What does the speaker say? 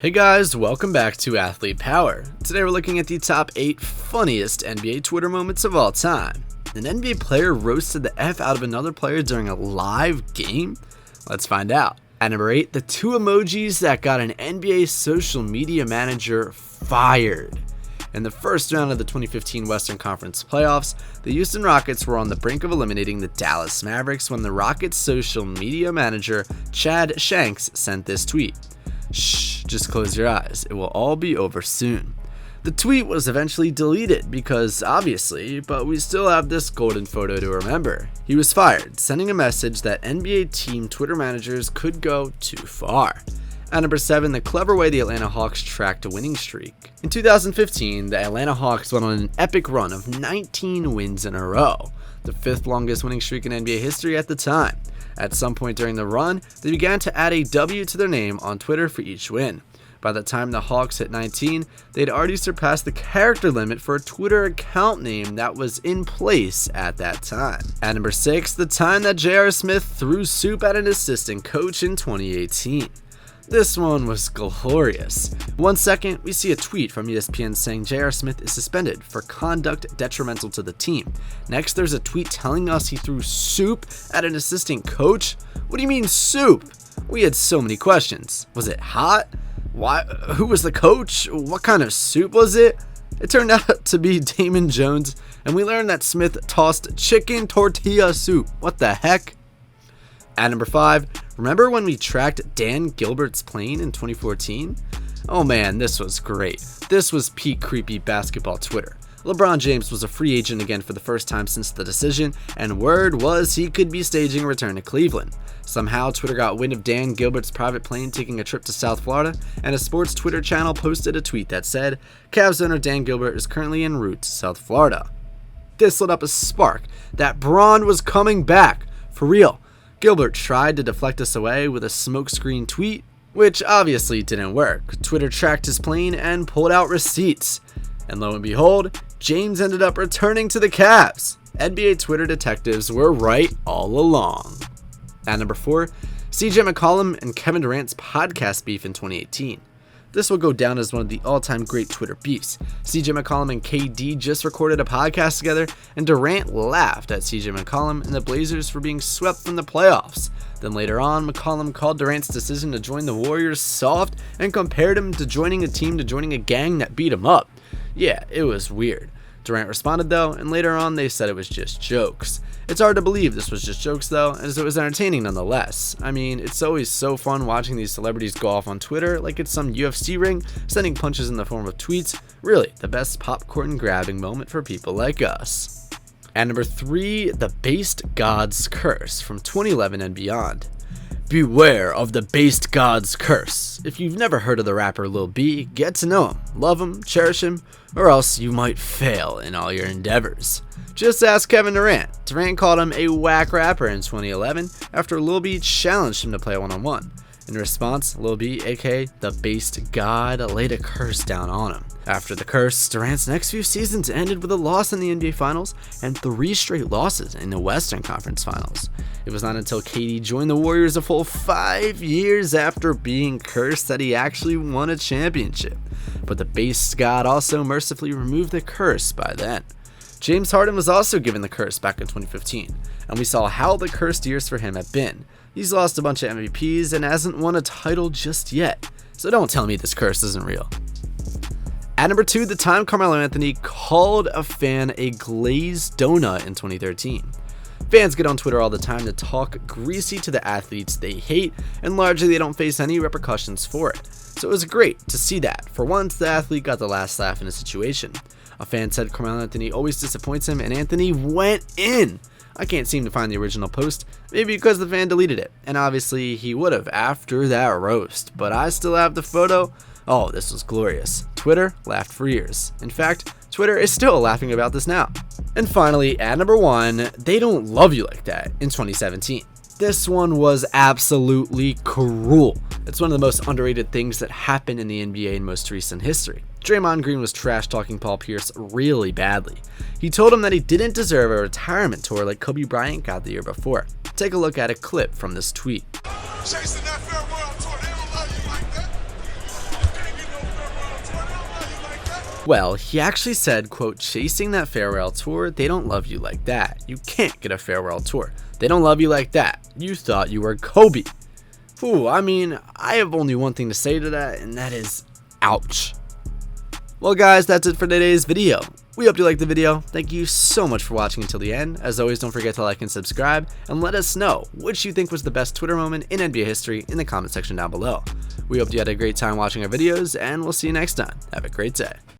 Hey guys, welcome back to Athlete Power. Today we're looking at the top 8 funniest NBA Twitter moments of all time. An NBA player roasted the F out of another player during a live game? Let's find out. At number 8, the 2 emojis that got an NBA social media manager fired. In the first round of the 2015 Western Conference playoffs, the Houston Rockets were on the brink of eliminating the Dallas Mavericks when the Rockets social media manager, Chad Shanks, sent this tweet. Shh, just close your eyes, it will all be over soon. The tweet was eventually deleted because, obviously, but we still have this golden photo to remember. He was fired, sending a message that NBA team Twitter managers could go too far. At number 7, the clever way the Atlanta Hawks tracked a winning streak. In 2015, the Atlanta Hawks went on an epic run of 19 wins in a row, the 5th longest winning streak in NBA history at the time. At some point during the run, they began to add a W to their name on Twitter for each win. By the time the Hawks hit 19, they'd already surpassed the character limit for a Twitter account name that was in place at that time. At number 6, the time that J.R. Smith threw soup at an assistant coach in 2018. This one was glorious. 1 second, we see a tweet from ESPN saying J.R. Smith is suspended for conduct detrimental to the team. Next, there's a tweet telling us he threw soup at an assistant coach? What do you mean soup? We had so many questions. Was it hot? Why? Who was the coach? What kind of soup was it? It turned out to be Damon Jones, and we learned that Smith tossed chicken tortilla soup. What the heck? At number 5, remember when we tracked Dan Gilbert's plane in 2014? Oh man, this was great. This was peak creepy basketball Twitter. LeBron James was a free agent again for the first time since the decision, and word was he could be staging a return to Cleveland. Somehow, Twitter got wind of Dan Gilbert's private plane taking a trip to South Florida, and a sports Twitter channel posted a tweet that said, Cavs owner Dan Gilbert is currently en route to South Florida. This lit up a spark that Bron was coming back. For real. Gilbert tried to deflect us away with a smokescreen tweet, which obviously didn't work. Twitter tracked his plane and pulled out receipts. And lo and behold, James ended up returning to the Cavs. NBA Twitter detectives were right all along. At number 4, CJ McCollum and Kevin Durant's podcast beef in 2018. This will go down as one of the all-time great Twitter beefs. CJ McCollum and KD just recorded a podcast together, and Durant laughed at CJ McCollum and the Blazers for being swept from the playoffs. Then later on, McCollum called Durant's decision to join the Warriors soft and compared him to joining a team to joining a gang that beat him up. Yeah, it was weird. Durant responded though, and later on they said it was just jokes. It's hard to believe this was just jokes though, as it was entertaining nonetheless. I mean, it's always so fun watching these celebrities go off on Twitter like it's some UFC ring, sending punches in the form of tweets. Really, the best popcorn grabbing moment for people like us. At number 3, the Based God's Curse from 2011 and beyond. Beware of the Based God's Curse. If you've never heard of the rapper Lil B, get to know him, love him, cherish him, or else you might fail in all your endeavors. Just ask Kevin Durant. Durant called him a whack rapper in 2011 after Lil B challenged him to play one-on-one. In response, Lil B, aka the Based God, laid a curse down on him. After the curse, Durant's next few seasons ended with a loss in the NBA Finals and 3 straight losses in the Western Conference Finals. It was not until KD joined the Warriors a full 5 years after being cursed that he actually won a championship. But the Based God also mercifully removed the curse by then. James Harden was also given the curse back in 2015, and we saw how the cursed years for him have been. He's lost a bunch of MVPs and hasn't won a title just yet, so don't tell me this curse isn't real. At number 2, the time Carmelo Anthony called a fan a glazed donut in 2013. Fans get on Twitter all the time to talk greasy to the athletes they hate, and largely they don't face any repercussions for it. So it was great to see that. For once, the athlete got the last laugh in a situation. A fan said Carmelo Anthony always disappoints him, and Anthony went in. I can't seem to find the original post, maybe because the fan deleted it, and obviously he would have after that roast, but I still have the photo. Oh, this was glorious. Twitter laughed for years. In fact, Twitter is still laughing about this now. And finally, at number 1, They Don't Love You Like That in 2017. This one was absolutely cruel. It's one of the most underrated things that happened in the NBA in most recent history. Draymond Green was trash-talking Paul Pierce really badly. He told him that he didn't deserve a retirement tour like Kobe Bryant got the year before. Take a look at a clip from this tweet. Chasing that farewell tour, they don't love you like that. Well, he actually said, quote, "Chasing that farewell tour, they don't love you like that. You can't get a farewell tour. They don't love you like that. You thought you were Kobe." Ooh, I mean, I have only one thing to say to that, and that is, ouch. Well guys, that's it for today's video. We hope you liked the video. Thank you so much for watching until the end. As always, don't forget to like and subscribe, and let us know which you think was the best Twitter moment in NBA history in the comment section down below. We hope you had a great time watching our videos, and we'll see you next time. Have a great day.